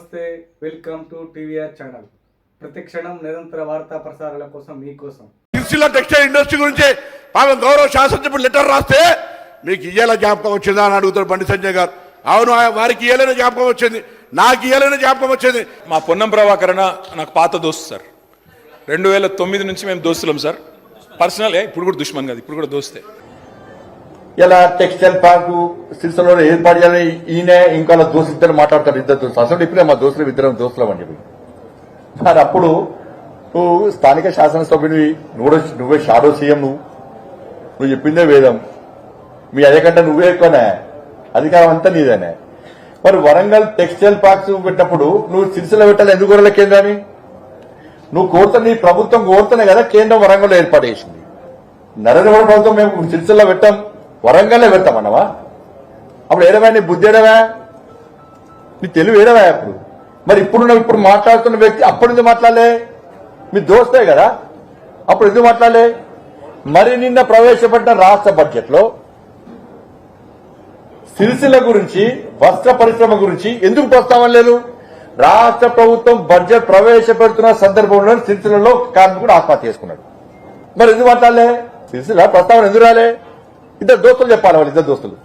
నమస్తే, welcome to TVR channel. ప్రతి క్షణం నిరంతర వార్తా ప్రసారాల కోసం మీకోసం. సిరిసిల్ల టెక్స్టైల్ ఇండస్ట్రీ గురించి పాపం గౌరవ శాసనసభ్యుడు లెటర్ రాస్తే మీకు ఇయ్యాల జ్ఞాపకం వచ్చిందా అని అడుగుతారు బండి సంజయ్ గారు. అవును, వారికి ఇయ్యాలనే జ్ఞాపకం వచ్చింది, నాకు ఇయ్యాలనే జ్ఞాపకం వచ్చింది. మా పొన్నం ప్రభాకరణ నాకు పాత దోస్తు సార్. 2009 నుంచి మేము దోస్తులం సార్. పర్సనల్, ఇప్పుడు కూడా దుష్మన్ కాదు, ఇప్పుడు కూడా దోస్తే. ఇలా టెక్స్టైల్ పార్క్ సిరిసిల్లలో ఏర్పాటు చేయాలని ఈయన ఇంకా దోస్తు ఇద్దరు మాట్లాడతారు. ఇద్దరు దోస్తులు అసలు ఇప్పుడే మా దోస్తులు ఇద్దరం దోస్తులం అని చెప్పి. మరి అప్పుడు నువ్వు స్థానిక శాసనసభ్యుని నువ్వే షాడో సీఎం, నువ్వు చెప్పిందే వేదం. మీ అదేకంటే నువ్వే ఎక్కువనే, అధికారం అంతా నీదేనే. మరి వరంగల్ టెక్స్టైల్ పార్క్స్ పెట్టినప్పుడు నువ్వు సిరిసిల్ల పెట్టాలి ఎందుకు కోరలే కేంద్రాన్ని? నువ్వు కోరుతా, నీ ప్రభుత్వం కోరుతనే కదా కేంద్రం వరంగల్లో ఏర్పాటు చేసింది. నరేంద్ర మోడీ ప్రభుత్వం మేము సిరిసిల్ల పెట్టాం, వరంగల్లే పెడతామన్నావా? అప్పుడు ఏడవా, నీ బుద్ధి ఏడవా, నీ తెలివి ఏడవా? అప్పుడు మరి ఇప్పుడు మాట్లాడుతున్న వ్యక్తి అప్పుడు ఎందుకు మాట్లాడలే? మీ దోస్తే కదా, అప్పుడు ఎందుకు మాట్లాడలే? మరి నిన్న ప్రవేశపెట్టిన రాష్ట్ర బడ్జెట్ లో సిరిసిల్ల గురించి, వస్త్ర పరిశ్రమ గురించి ఎందుకు ప్రస్తావన లేదు? రాష్ట్ర ప్రభుత్వం బడ్జెట్ ప్రవేశపెడుతున్న సందర్భంలో సిరిసిల్లలో కార్మికుడు ఆత్మహత్య చేసుకున్నాడు. మరి ఎందుకు మాట్లాడలే? సిరిసిల్ల ప్రస్తావన ఎందుకు రాలే? ఇద్దరు దోస్తులు చెప్పాలి, వాళ్ళు ఇద్దరు దోస్తులు.